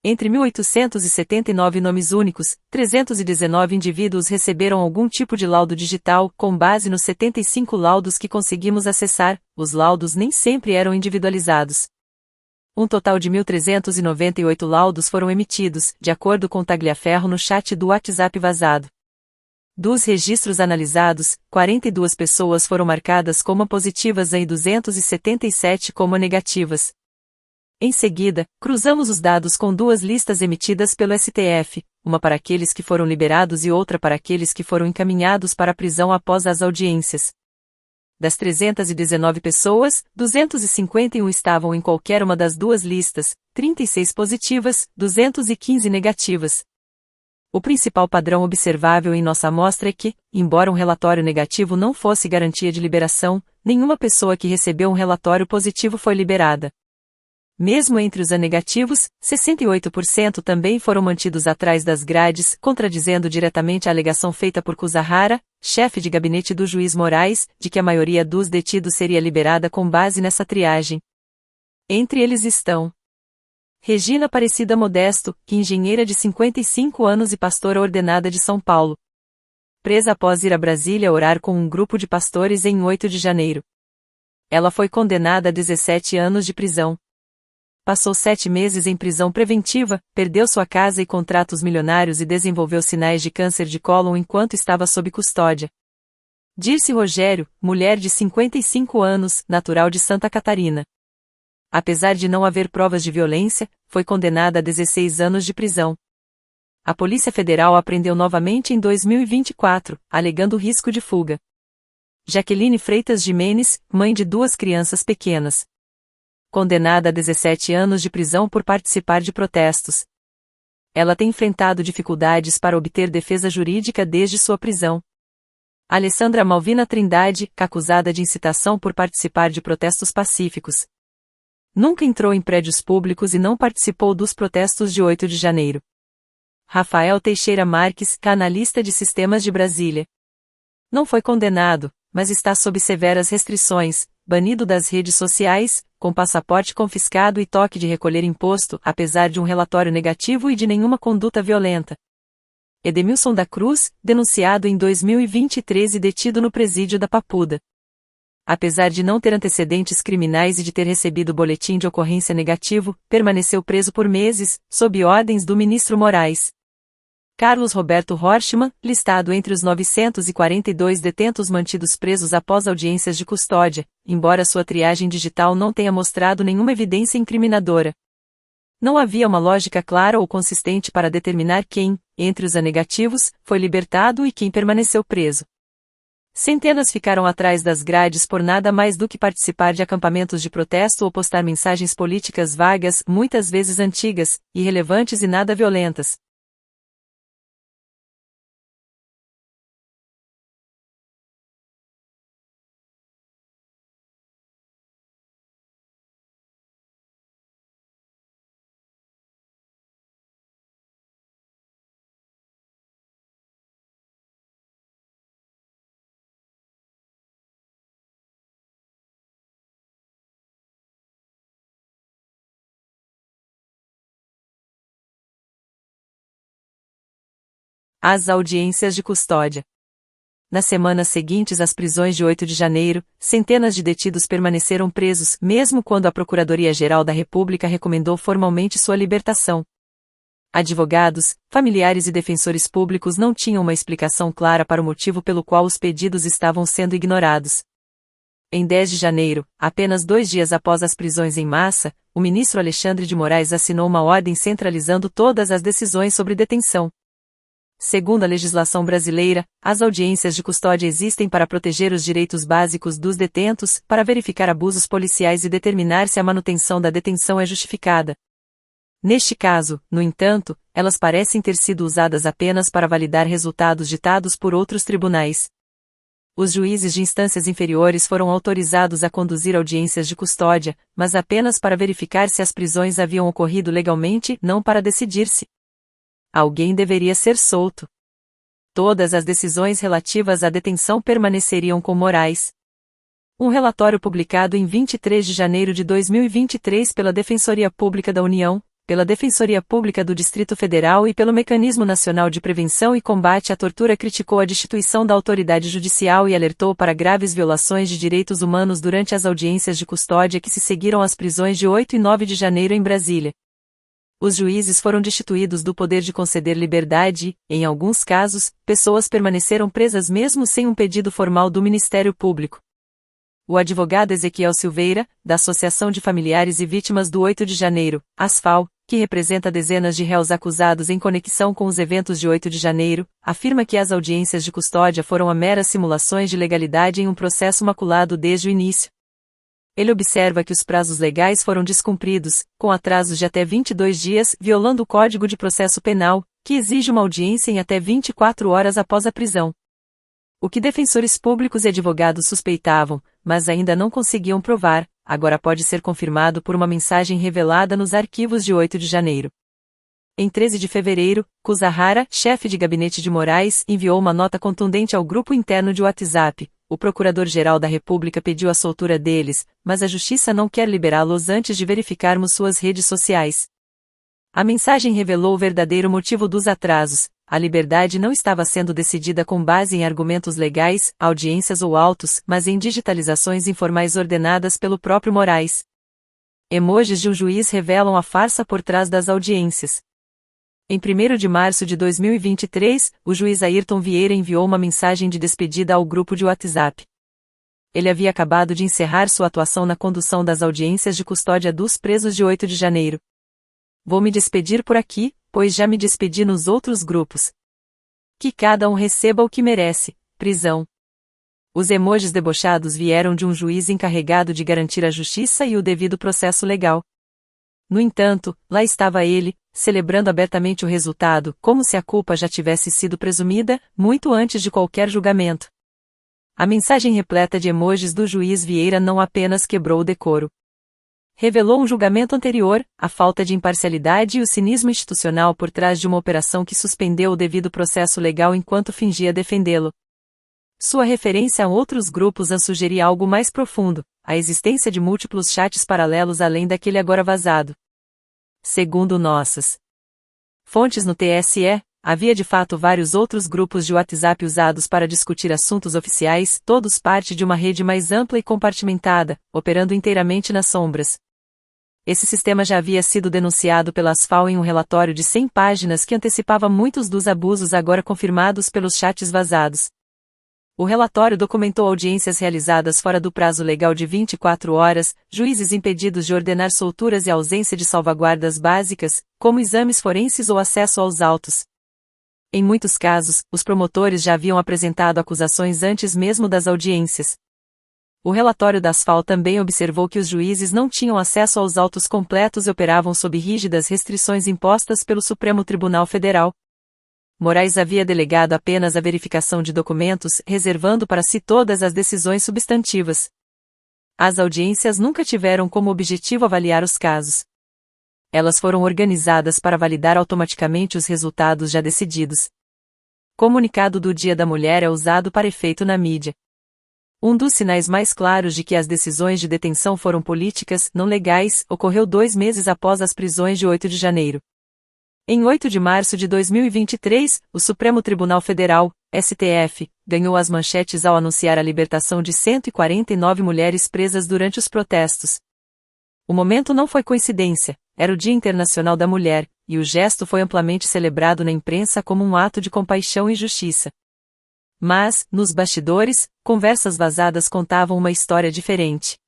Entre 1.879 nomes únicos, 319 indivíduos receberam algum tipo de laudo digital, com base nos 75 laudos que conseguimos acessar. Os laudos nem sempre eram individualizados. Um total de 1.398 laudos foram emitidos, de acordo com Tagliaferro no chat do WhatsApp vazado. Dos registros analisados, 42 pessoas foram marcadas como positivas e 277 como negativas. Em seguida, cruzamos os dados com 2 listas emitidas pelo STF, uma para aqueles que foram liberados e outra para aqueles que foram encaminhados para a prisão após as audiências. Das 319 pessoas, 251 estavam em qualquer uma das 2 listas, 36 positivas, 215 negativas. O principal padrão observável em nossa amostra é que, embora um relatório negativo não fosse garantia de liberação, nenhuma pessoa que recebeu um relatório positivo foi liberada. Mesmo entre os negativos, 68% também foram mantidos atrás das grades, contradizendo diretamente a alegação feita por Kuzahara, chefe de gabinete do juiz Moraes, de que a maioria dos detidos seria liberada com base nessa triagem. Entre eles estão Regina Aparecida Modesto, engenheira de 55 anos e pastora ordenada de São Paulo. Presa após ir a Brasília orar com um grupo de pastores em 8 de janeiro. Ela foi condenada a 17 anos de prisão. Passou 7 meses em prisão preventiva, perdeu sua casa e contratos milionários e desenvolveu sinais de câncer de cólon enquanto estava sob custódia. Dirce Rogério, mulher de 55 anos, natural de Santa Catarina. Apesar de não haver provas de violência, foi condenada a 16 anos de prisão. A Polícia Federal a prendeu novamente em 2024, alegando risco de fuga. Jaqueline Freitas Jimenez, mãe de 2 crianças pequenas. Condenada a 17 anos de prisão por participar de protestos. Ela tem enfrentado dificuldades para obter defesa jurídica desde sua prisão. Alessandra Malvina Trindade, acusada de incitação por participar de protestos pacíficos. Nunca entrou em prédios públicos e não participou dos protestos de 8 de janeiro. Rafael Teixeira Marques, analista de sistemas de Brasília. Não foi condenado, mas está sob severas restrições, banido das redes sociais, com passaporte confiscado e toque de recolher imposto, apesar de um relatório negativo e de nenhuma conduta violenta. Edemilson da Cruz, denunciado em 2023 e detido no presídio da Papuda. Apesar de não ter antecedentes criminais e de ter recebido boletim de ocorrência negativo, permaneceu preso por meses, sob ordens do ministro Moraes. Carlos Roberto Horstmann, listado entre os 942 detentos mantidos presos após audiências de custódia, embora sua triagem digital não tenha mostrado nenhuma evidência incriminadora. Não havia uma lógica clara ou consistente para determinar quem, entre os negativos, foi libertado e quem permaneceu preso. Centenas ficaram atrás das grades por nada mais do que participar de acampamentos de protesto ou postar mensagens políticas vagas, muitas vezes antigas, irrelevantes e nada violentas. As audiências de custódia. Nas semanas seguintes às prisões de 8 de janeiro, centenas de detidos permaneceram presos, mesmo quando a Procuradoria-Geral da República recomendou formalmente sua libertação. Advogados, familiares e defensores públicos não tinham uma explicação clara para o motivo pelo qual os pedidos estavam sendo ignorados. Em 10 de janeiro, apenas 2 dias após as prisões em massa, o ministro Alexandre de Moraes assinou uma ordem centralizando todas as decisões sobre detenção. Segundo a legislação brasileira, as audiências de custódia existem para proteger os direitos básicos dos detentos, para verificar abusos policiais e determinar se a manutenção da detenção é justificada. Neste caso, no entanto, elas parecem ter sido usadas apenas para validar resultados ditados por outros tribunais. Os juízes de instâncias inferiores foram autorizados a conduzir audiências de custódia, mas apenas para verificar se as prisões haviam ocorrido legalmente, não para decidir se alguém deveria ser solto. Todas as decisões relativas à detenção permaneceriam com Moraes. Um relatório publicado em 23 de janeiro de 2023 pela Defensoria Pública da União, pela Defensoria Pública do Distrito Federal e pelo Mecanismo Nacional de Prevenção e Combate à Tortura criticou a destituição da autoridade judicial e alertou para graves violações de direitos humanos durante as audiências de custódia que se seguiram às prisões de 8 e 9 de janeiro em Brasília. Os juízes foram destituídos do poder de conceder liberdade e, em alguns casos, pessoas permaneceram presas mesmo sem um pedido formal do Ministério Público. O advogado Ezequiel Silveira, da Associação de Familiares e Vítimas do 8 de janeiro, ASFAL, que representa dezenas de réus acusados em conexão com os eventos de 8 de janeiro, afirma que as audiências de custódia foram meras simulações de legalidade em um processo maculado desde o início. Ele observa que os prazos legais foram descumpridos, com atrasos de até 22 dias, violando o Código de Processo Penal, que exige uma audiência em até 24 horas após a prisão. O que defensores públicos e advogados suspeitavam, mas ainda não conseguiam provar, agora pode ser confirmado por uma mensagem revelada nos arquivos de 8 de janeiro. Em 13 de fevereiro, Kuzahara, chefe de gabinete de Moraes, enviou uma nota contundente ao grupo interno de WhatsApp. O Procurador-Geral da República pediu a soltura deles, mas a Justiça não quer liberá-los antes de verificarmos suas redes sociais. A mensagem revelou o verdadeiro motivo dos atrasos. A liberdade não estava sendo decidida com base em argumentos legais, audiências ou autos, mas em digitalizações informais ordenadas pelo próprio Moraes. Emojis de um juiz revelam a farsa por trás das audiências. Em 1º de março de 2023, o juiz Ayrton Vieira enviou uma mensagem de despedida ao grupo de WhatsApp. Ele havia acabado de encerrar sua atuação na condução das audiências de custódia dos presos de 8 de janeiro. Vou me despedir por aqui, pois já me despedi nos outros grupos. Que cada um receba o que merece, prisão. Os emojis debochados vieram de um juiz encarregado de garantir a justiça e o devido processo legal. No entanto, lá estava ele, celebrando abertamente o resultado, como se a culpa já tivesse sido presumida, muito antes de qualquer julgamento. A mensagem repleta de emojis do juiz Vieira não apenas quebrou o decoro. Revelou um julgamento anterior, a falta de imparcialidade e o cinismo institucional por trás de uma operação que suspendeu o devido processo legal enquanto fingia defendê-lo. Sua referência a outros grupos a sugerir algo mais profundo, a existência de múltiplos chats paralelos além daquele agora vazado. Segundo nossas fontes no TSE, havia de fato vários outros grupos de WhatsApp usados para discutir assuntos oficiais, todos parte de uma rede mais ampla e compartimentada, operando inteiramente nas sombras. Esse sistema já havia sido denunciado pela ASFAL em um relatório de 100 páginas que antecipava muitos dos abusos agora confirmados pelos chats vazados. O relatório documentou audiências realizadas fora do prazo legal de 24 horas, juízes impedidos de ordenar solturas e ausência de salvaguardas básicas, como exames forenses ou acesso aos autos. Em muitos casos, os promotores já haviam apresentado acusações antes mesmo das audiências. O relatório da ASFAL também observou que os juízes não tinham acesso aos autos completos e operavam sob rígidas restrições impostas pelo Supremo Tribunal Federal. Moraes havia delegado apenas a verificação de documentos, reservando para si todas as decisões substantivas. As audiências nunca tiveram como objetivo avaliar os casos. Elas foram organizadas para validar automaticamente os resultados já decididos. Comunicado do Dia da Mulher é usado para efeito na mídia. Um dos sinais mais claros de que as decisões de detenção foram políticas, não legais, ocorreu 2 meses após as prisões de 8 de janeiro. Em 8 de março de 2023, o Supremo Tribunal Federal, STF, ganhou as manchetes ao anunciar a libertação de 149 mulheres presas durante os protestos. O momento não foi coincidência, era o Dia Internacional da Mulher, e o gesto foi amplamente celebrado na imprensa como um ato de compaixão e justiça. Mas, nos bastidores, conversas vazadas contavam uma história diferente.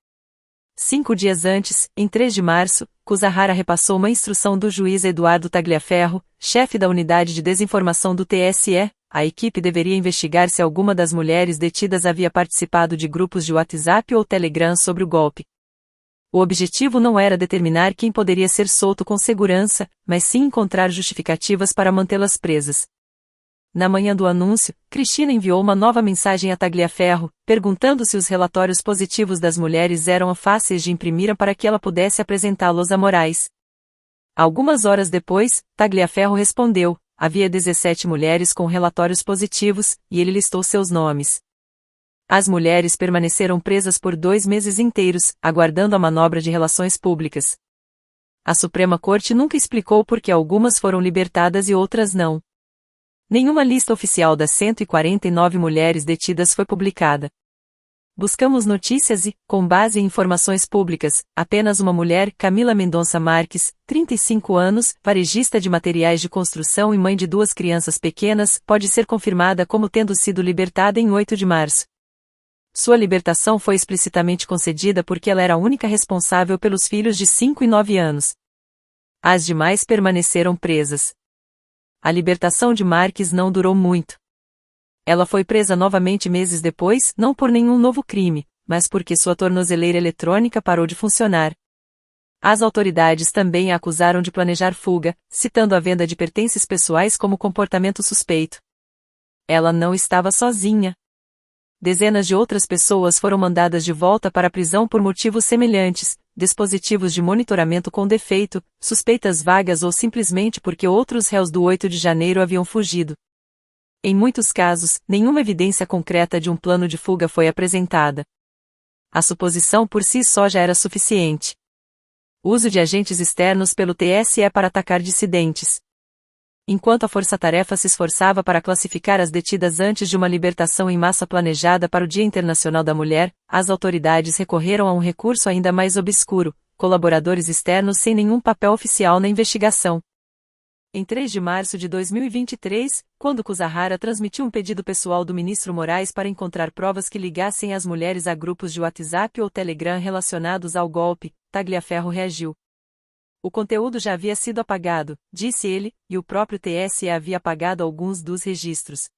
5 dias antes, em 3 de março, Kuzahara repassou uma instrução do juiz Eduardo Tagliaferro, chefe da unidade de desinformação do TSE. A equipe deveria investigar se alguma das mulheres detidas havia participado de grupos de WhatsApp ou Telegram sobre o golpe. O objetivo não era determinar quem poderia ser solto com segurança, mas sim encontrar justificativas para mantê-las presas. Na manhã do anúncio, Cristina enviou uma nova mensagem a Tagliaferro, perguntando se os relatórios positivos das mulheres eram fáceis de imprimir para que ela pudesse apresentá-los a Moraes. Algumas horas depois, Tagliaferro respondeu: havia 17 mulheres com relatórios positivos, e ele listou seus nomes. As mulheres permaneceram presas por 2 meses inteiros, aguardando a manobra de relações públicas. A Suprema Corte nunca explicou por que algumas foram libertadas e outras não. Nenhuma lista oficial das 149 mulheres detidas foi publicada. Buscamos notícias e, com base em informações públicas, apenas uma mulher, Camila Mendonça Marques, 35 anos, varejista de materiais de construção e mãe de 2 crianças pequenas, pode ser confirmada como tendo sido libertada em 8 de março. Sua libertação foi explicitamente concedida porque ela era a única responsável pelos filhos de 5 e 9 anos. As demais permaneceram presas. A libertação de Marques não durou muito. Ela foi presa novamente meses depois, não por nenhum novo crime, mas porque sua tornozeleira eletrônica parou de funcionar. As autoridades também a acusaram de planejar fuga, citando a venda de pertences pessoais como comportamento suspeito. Ela não estava sozinha. Dezenas de outras pessoas foram mandadas de volta para a prisão por motivos semelhantes, dispositivos de monitoramento com defeito, suspeitas vagas ou simplesmente porque outros réus do 8 de janeiro haviam fugido. Em muitos casos, nenhuma evidência concreta de um plano de fuga foi apresentada. A suposição por si só já era suficiente. Uso de agentes externos pelo TSE para atacar dissidentes. Enquanto a força-tarefa se esforçava para classificar as detidas antes de uma libertação em massa planejada para o Dia Internacional da Mulher, as autoridades recorreram a um recurso ainda mais obscuro: colaboradores externos sem nenhum papel oficial na investigação. Em 3 de março de 2023, quando Kuzahara transmitiu um pedido pessoal do ministro Moraes para encontrar provas que ligassem as mulheres a grupos de WhatsApp ou Telegram relacionados ao golpe, Tagliaferro reagiu. O conteúdo já havia sido apagado, disse ele, e o próprio TSE havia apagado alguns dos registros.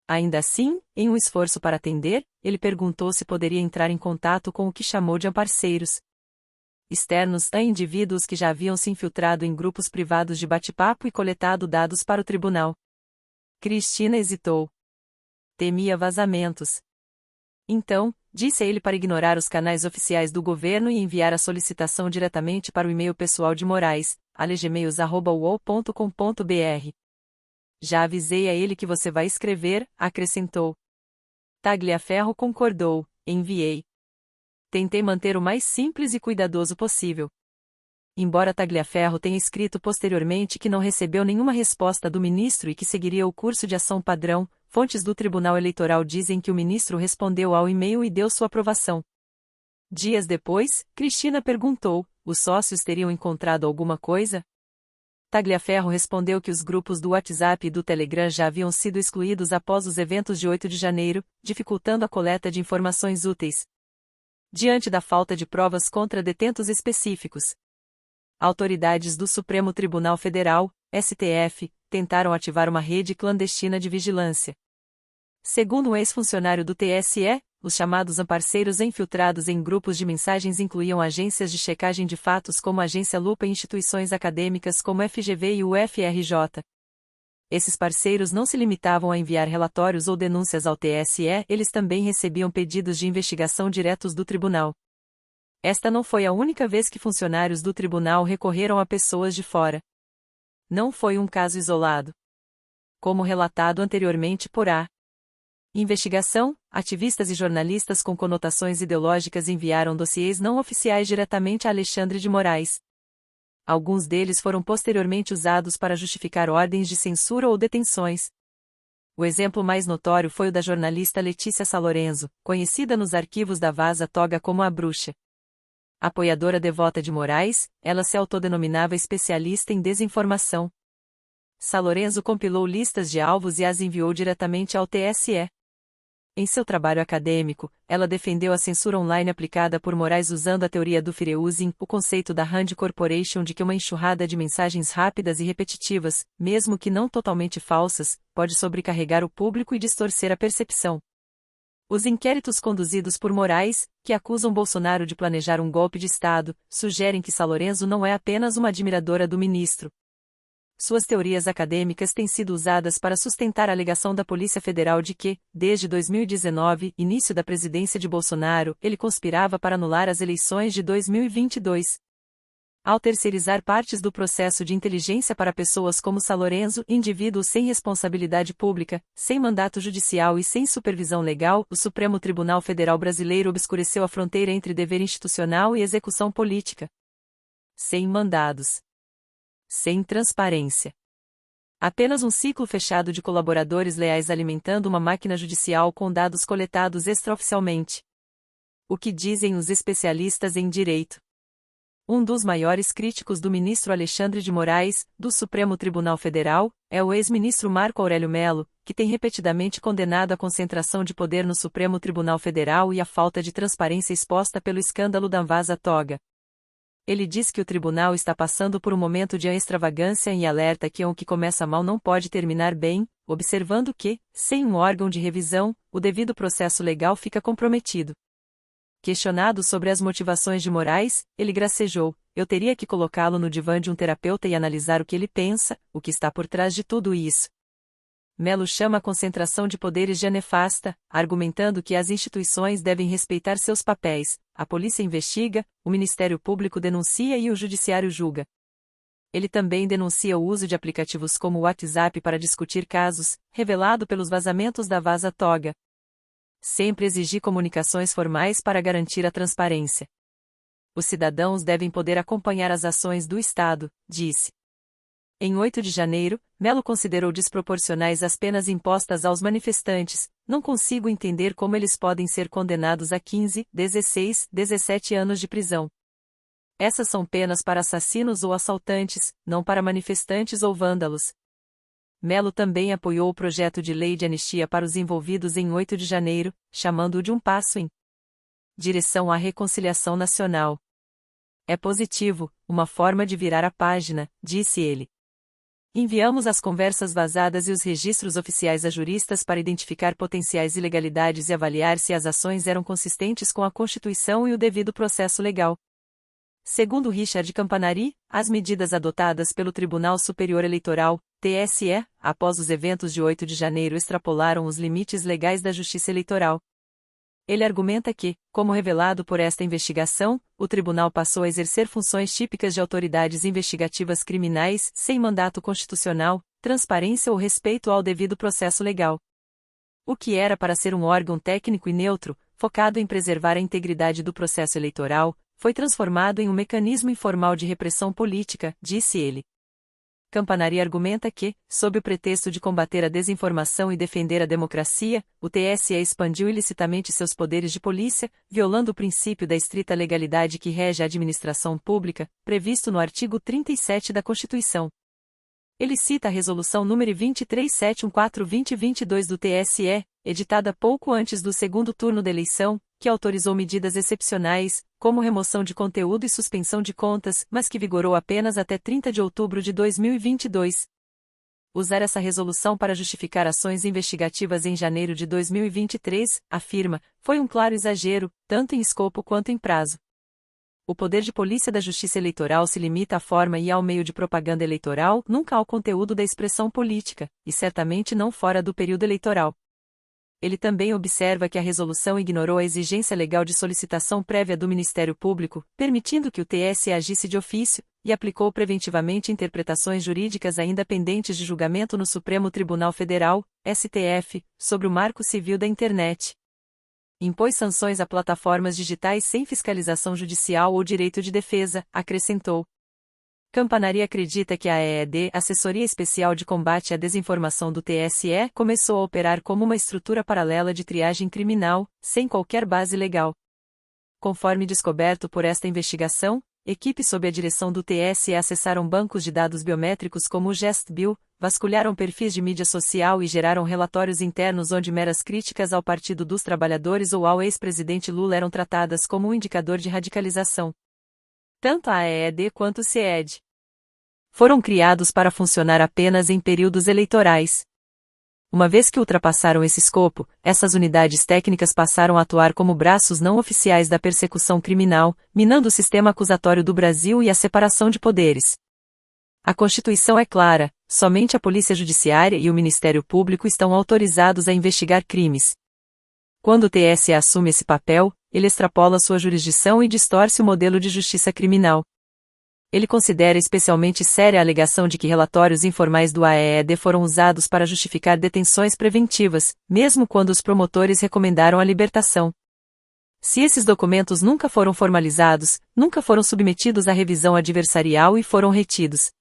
Ainda assim, em um esforço para atender, ele perguntou se poderia entrar em contato com o que chamou de parceiros externos a indivíduos que já haviam se infiltrado em grupos privados de bate-papo e coletado dados para o tribunal. Cristina hesitou. Temia vazamentos. Então, disse a ele para ignorar os canais oficiais do governo e enviar a solicitação diretamente para o e-mail pessoal de Moraes, alegemails@uol.com.br. Já avisei a ele que você vai escrever, acrescentou. Tagliaferro concordou, enviei. Tentei manter o mais simples e cuidadoso possível. Embora Tagliaferro tenha escrito posteriormente que não recebeu nenhuma resposta do ministro e que seguiria o curso de ação padrão, fontes do Tribunal Eleitoral dizem que o ministro respondeu ao e-mail e deu sua aprovação. Dias depois, Cristina perguntou: os sócios teriam encontrado alguma coisa? Tagliaferro respondeu que os grupos do WhatsApp e do Telegram já haviam sido excluídos após os eventos de 8 de janeiro, dificultando a coleta de informações úteis. Diante da falta de provas contra detentos específicos, autoridades do Supremo Tribunal Federal, STF, tentaram ativar uma rede clandestina de vigilância. Segundo um ex-funcionário do TSE, os chamados parceiros infiltrados em grupos de mensagens incluíam agências de checagem de fatos como a Agência Lupa e instituições acadêmicas como a FGV e o UFRJ. Esses parceiros não se limitavam a enviar relatórios ou denúncias ao TSE, eles também recebiam pedidos de investigação diretos do tribunal. Esta não foi a única vez que funcionários do tribunal recorreram a pessoas de fora. Não foi um caso isolado. Como relatado anteriormente por A. Investigação, ativistas e jornalistas com conotações ideológicas enviaram dossiês não oficiais diretamente a Alexandre de Moraes. Alguns deles foram posteriormente usados para justificar ordens de censura ou detenções. O exemplo mais notório foi o da jornalista Letícia Salorenzo, conhecida nos arquivos da Vaza Toga como a Bruxa. Apoiadora devota de Moraes, ela se autodenominava especialista em desinformação. Salorenzo compilou listas de alvos e as enviou diretamente ao TSE. Em seu trabalho acadêmico, ela defendeu a censura online aplicada por Moraes usando a teoria do fair using, o conceito da Rand Corporation de que uma enxurrada de mensagens rápidas e repetitivas, mesmo que não totalmente falsas, pode sobrecarregar o público e distorcer a percepção. Os inquéritos conduzidos por Moraes, que acusam Bolsonaro de planejar um golpe de Estado, sugerem que Salorenzo não é apenas uma admiradora do ministro. Suas teorias acadêmicas têm sido usadas para sustentar a alegação da Polícia Federal de que, desde 2019, início da presidência de Bolsonaro, ele conspirava para anular as eleições de 2022. Ao terceirizar partes do processo de inteligência para pessoas como Salorenzo, indivíduos sem responsabilidade pública, sem mandato judicial e sem supervisão legal, o Supremo Tribunal Federal Brasileiro obscureceu a fronteira entre dever institucional e execução política. Sem mandados. Sem transparência. Apenas um ciclo fechado de colaboradores leais alimentando uma máquina judicial com dados coletados extraoficialmente. O que dizem os especialistas em direito? Um dos maiores críticos do ministro Alexandre de Moraes, do Supremo Tribunal Federal, é o ex-ministro Marco Aurélio Mello, que tem repetidamente condenado a concentração de poder no Supremo Tribunal Federal e a falta de transparência exposta pelo escândalo da Vaza Toga. Ele diz que o tribunal está passando por um momento de extravagância e alerta que o que começa mal não pode terminar bem, observando que, sem um órgão de revisão, o devido processo legal fica comprometido. Questionado sobre as motivações de Moraes, ele gracejou: eu teria que colocá-lo no divã de um terapeuta e analisar o que ele pensa, o que está por trás de tudo isso. Mello chama a concentração de poderes de nefasta, argumentando que as instituições devem respeitar seus papéis, a polícia investiga, o Ministério Público denuncia e o Judiciário julga. Ele também denuncia o uso de aplicativos como o WhatsApp para discutir casos, revelado pelos vazamentos da Vaza Toga. Sempre exigir comunicações formais para garantir a transparência. Os cidadãos devem poder acompanhar as ações do Estado, disse. Em 8 de janeiro, Mello considerou desproporcionais as penas impostas aos manifestantes. Não consigo entender como eles podem ser condenados a 15, 16, 17 anos de prisão. Essas são penas para assassinos ou assaltantes, não para manifestantes ou vândalos. Mello também apoiou o projeto de lei de anistia para os envolvidos em 8 de janeiro, chamando-o de um passo em direção à reconciliação nacional. É positivo, uma forma de virar a página, disse ele. Enviamos as conversas vazadas e os registros oficiais a juristas para identificar potenciais ilegalidades e avaliar se as ações eram consistentes com a Constituição e o devido processo legal. Segundo Richard Campanari, as medidas adotadas pelo Tribunal Superior Eleitoral, TSE, após os eventos de 8 de janeiro extrapolaram os limites legais da Justiça Eleitoral. Ele argumenta que, como revelado por esta investigação, o tribunal passou a exercer funções típicas de autoridades investigativas criminais, sem mandato constitucional, transparência ou respeito ao devido processo legal. O que era para ser um órgão técnico e neutro, focado em preservar a integridade do processo eleitoral, foi transformado em um mecanismo informal de repressão política, disse ele. Campanari argumenta que, sob o pretexto de combater a desinformação e defender a democracia, o TSE expandiu ilicitamente seus poderes de polícia, violando o princípio da estrita legalidade que rege a administração pública, previsto no artigo 37 da Constituição. Ele cita a Resolução nº 23714/2022 do TSE, editada pouco antes do segundo turno da eleição, que autorizou medidas excepcionais, como remoção de conteúdo e suspensão de contas, mas que vigorou apenas até 30 de outubro de 2022. Usar essa resolução para justificar ações investigativas em janeiro de 2023, afirma, foi um claro exagero, tanto em escopo quanto em prazo. O poder de polícia da Justiça Eleitoral se limita à forma e ao meio de propaganda eleitoral, nunca ao conteúdo da expressão política, e certamente não fora do período eleitoral. Ele também observa que a resolução ignorou a exigência legal de solicitação prévia do Ministério Público, permitindo que o TSE agisse de ofício, e aplicou preventivamente interpretações jurídicas ainda pendentes de julgamento no Supremo Tribunal Federal, STF, sobre o Marco Civil da Internet. Impôs sanções a plataformas digitais sem fiscalização judicial ou direito de defesa, acrescentou. Campanaria acredita que a AED, Assessoria Especial de Combate à Desinformação do TSE, começou a operar como uma estrutura paralela de triagem criminal, sem qualquer base legal. Conforme descoberto por esta investigação, equipes sob a direção do TSE acessaram bancos de dados biométricos como o GestBio, vasculharam perfis de mídia social e geraram relatórios internos onde meras críticas ao Partido dos Trabalhadores ou ao ex-presidente Lula eram tratadas como um indicador de radicalização. Tanto a AED quanto o CIED foram criados para funcionar apenas em períodos eleitorais. Uma vez que ultrapassaram esse escopo, essas unidades técnicas passaram a atuar como braços não oficiais da persecução criminal, minando o sistema acusatório do Brasil e a separação de poderes. A Constituição é clara: somente a Polícia Judiciária e o Ministério Público estão autorizados a investigar crimes. Quando o TSE assume esse papel, ele extrapola sua jurisdição e distorce o modelo de justiça criminal. Ele considera especialmente séria a alegação de que relatórios informais do AED foram usados para justificar detenções preventivas, mesmo quando os promotores recomendaram a libertação. Se esses documentos nunca foram formalizados, nunca foram submetidos à revisão adversarial e foram retidos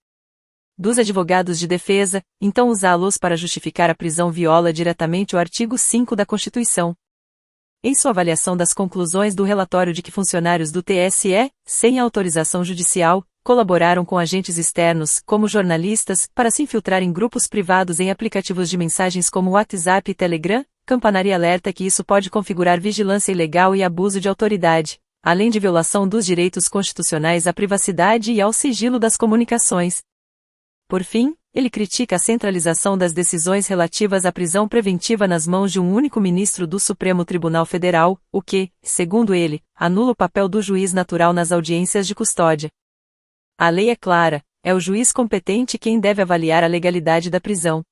dos advogados de defesa, então usá-los para justificar a prisão viola diretamente o artigo 5 da Constituição. Em sua avaliação das conclusões do relatório de que funcionários do TSE, sem autorização judicial, colaboraram com agentes externos, como jornalistas, para se infiltrar em grupos privados em aplicativos de mensagens como WhatsApp e Telegram, Campanaria alerta que isso pode configurar vigilância ilegal e abuso de autoridade, além de violação dos direitos constitucionais à privacidade e ao sigilo das comunicações. Por fim, ele critica a centralização das decisões relativas à prisão preventiva nas mãos de um único ministro do Supremo Tribunal Federal, o que, segundo ele, anula o papel do juiz natural nas audiências de custódia. A lei é clara: é o juiz competente quem deve avaliar a legalidade da prisão.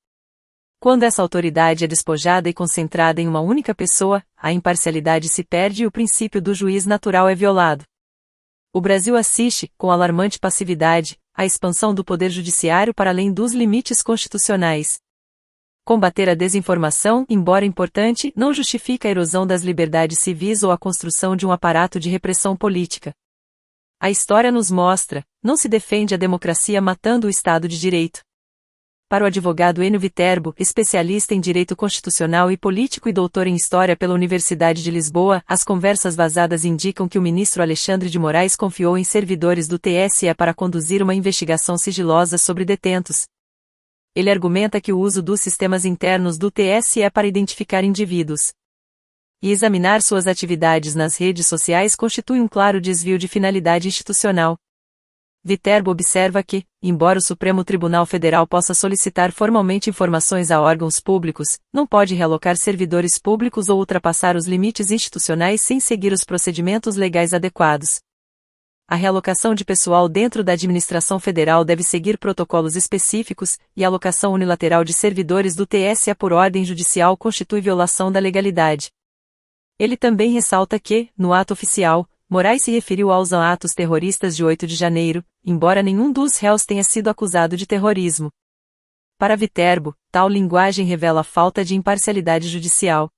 Quando essa autoridade é despojada e concentrada em uma única pessoa, a imparcialidade se perde e o princípio do juiz natural é violado. O Brasil assiste, com alarmante passividade, à expansão do poder judiciário para além dos limites constitucionais. Combater a desinformação, embora importante, não justifica a erosão das liberdades civis ou a construção de um aparato de repressão política. A história nos mostra: não se defende a democracia matando o Estado de Direito. Para o advogado Enio Viterbo, especialista em direito constitucional e político e doutor em História pela Universidade de Lisboa, as conversas vazadas indicam que o ministro Alexandre de Moraes confiou em servidores do TSE para conduzir uma investigação sigilosa sobre detentos. Ele argumenta que o uso dos sistemas internos do TSE para identificar indivíduos e examinar suas atividades nas redes sociais constitui um claro desvio de finalidade institucional. Viterbo observa que, embora o Supremo Tribunal Federal possa solicitar formalmente informações a órgãos públicos, não pode realocar servidores públicos ou ultrapassar os limites institucionais sem seguir os procedimentos legais adequados. A realocação de pessoal dentro da administração federal deve seguir protocolos específicos, e a alocação unilateral de servidores do TSE por ordem judicial constitui violação da legalidade. Ele também ressalta que, no ato oficial, Moraes se referiu aos atos terroristas de 8 de janeiro, embora nenhum dos réus tenha sido acusado de terrorismo. Para Viterbo, tal linguagem revela falta de imparcialidade judicial.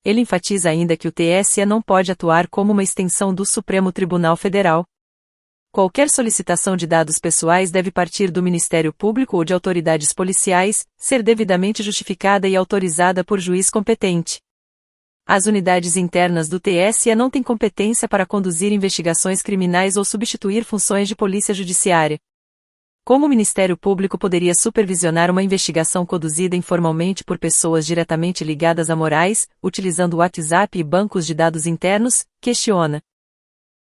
Ele enfatiza ainda que o TSE não pode atuar como uma extensão do Supremo Tribunal Federal. Qualquer solicitação de dados pessoais deve partir do Ministério Público ou de autoridades policiais, ser devidamente justificada e autorizada por juiz competente. As unidades internas do TSE não têm competência para conduzir investigações criminais ou substituir funções de polícia judiciária. Como o Ministério Público poderia supervisionar uma investigação conduzida informalmente por pessoas diretamente ligadas a Moraes, utilizando o WhatsApp e bancos de dados internos? Questiona.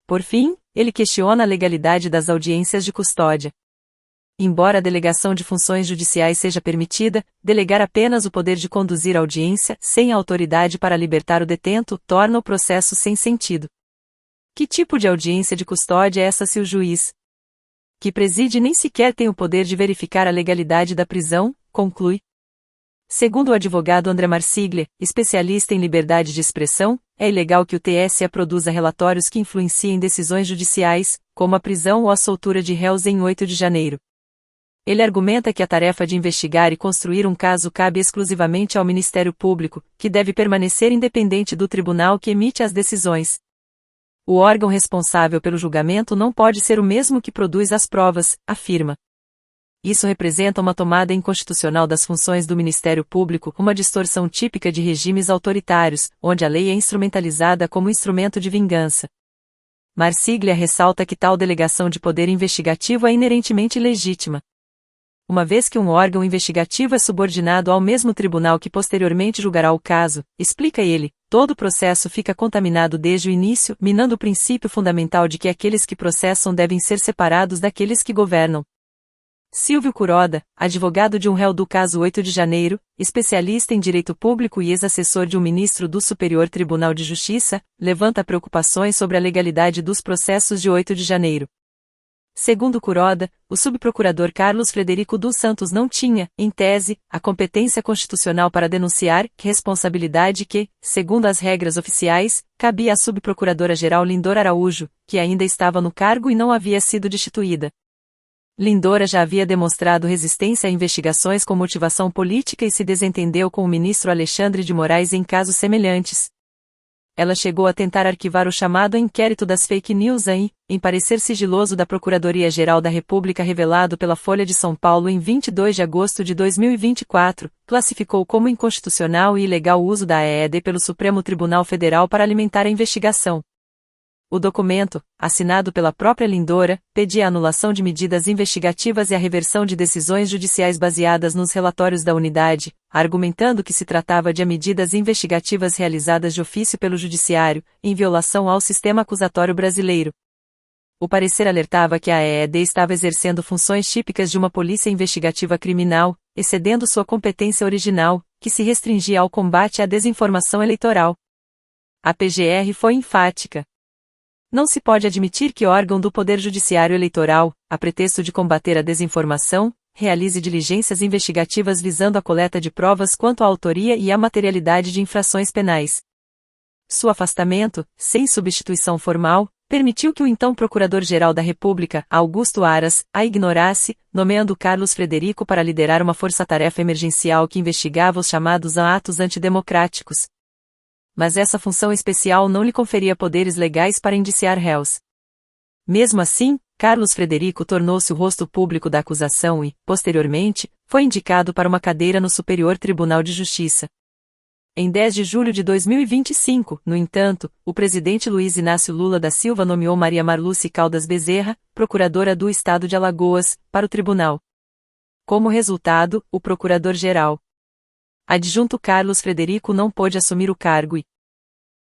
Por fim, ele questiona a legalidade das audiências de custódia. Embora a delegação de funções judiciais seja permitida, delegar apenas o poder de conduzir a audiência, sem a autoridade para libertar o detento, torna o processo sem sentido. Que tipo de audiência de custódia é essa se o juiz que preside nem sequer tem o poder de verificar a legalidade da prisão? Conclui. Segundo o advogado André Marsiglia, especialista em liberdade de expressão, é ilegal que o TSE produza relatórios que influenciem decisões judiciais, como a prisão ou a soltura de réus em 8 de janeiro. Ele argumenta que a tarefa de investigar e construir um caso cabe exclusivamente ao Ministério Público, que deve permanecer independente do tribunal que emite as decisões. O órgão responsável pelo julgamento não pode ser o mesmo que produz as provas, afirma. Isso representa uma tomada inconstitucional das funções do Ministério Público, uma distorção típica de regimes autoritários, onde a lei é instrumentalizada como instrumento de vingança. Marsiglia ressalta que tal delegação de poder investigativo é inerentemente legítima. Uma vez que um órgão investigativo é subordinado ao mesmo tribunal que posteriormente julgará o caso, explica ele, todo o processo fica contaminado desde o início, minando o princípio fundamental de que aqueles que processam devem ser separados daqueles que governam. Silvio Kuroda, advogado de um réu do caso 8 de janeiro, especialista em direito público e ex-assessor de um ministro do Superior Tribunal de Justiça, levanta preocupações sobre a legalidade dos processos de 8 de janeiro. Segundo Kuroda, o subprocurador Carlos Frederico dos Santos não tinha, em tese, a competência constitucional para denunciar, responsabilidade que, segundo as regras oficiais, cabia à subprocuradora-geral Lindora Araújo, que ainda estava no cargo e não havia sido destituída. Lindora já havia demonstrado resistência a investigações com motivação política e se desentendeu com o ministro Alexandre de Moraes em casos semelhantes. Ela chegou a tentar arquivar o chamado inquérito das fake news em parecer sigiloso da Procuradoria-Geral da República revelado pela Folha de São Paulo em 22 de agosto de 2024, classificou como inconstitucional e ilegal o uso da AED pelo Supremo Tribunal Federal para alimentar a investigação. O documento, assinado pela própria Lindora, pedia a anulação de medidas investigativas e a reversão de decisões judiciais baseadas nos relatórios da unidade, argumentando que se tratava de medidas investigativas realizadas de ofício pelo Judiciário, em violação ao sistema acusatório brasileiro. O parecer alertava que a AED estava exercendo funções típicas de uma polícia investigativa criminal, excedendo sua competência original, que se restringia ao combate à desinformação eleitoral. A PGR foi enfática. Não se pode admitir que órgão do Poder Judiciário Eleitoral, a pretexto de combater a desinformação, realize diligências investigativas visando a coleta de provas quanto à autoria e à materialidade de infrações penais. Seu afastamento, sem substituição formal, permitiu que o então Procurador-Geral da República, Augusto Aras, a ignorasse, nomeando Carlos Frederico para liderar uma força-tarefa emergencial que investigava os chamados atos antidemocráticos. Mas essa função especial não lhe conferia poderes legais para indiciar réus. Mesmo assim, Carlos Frederico tornou-se o rosto público da acusação e, posteriormente, foi indicado para uma cadeira no Superior Tribunal de Justiça. Em 10 de julho de 2025, no entanto, o presidente Luiz Inácio Lula da Silva nomeou Maria Marluce Caldas Bezerra, procuradora do Estado de Alagoas, para o tribunal. Como resultado, o procurador-geral adjunto Carlos Frederico não pôde assumir o cargo e,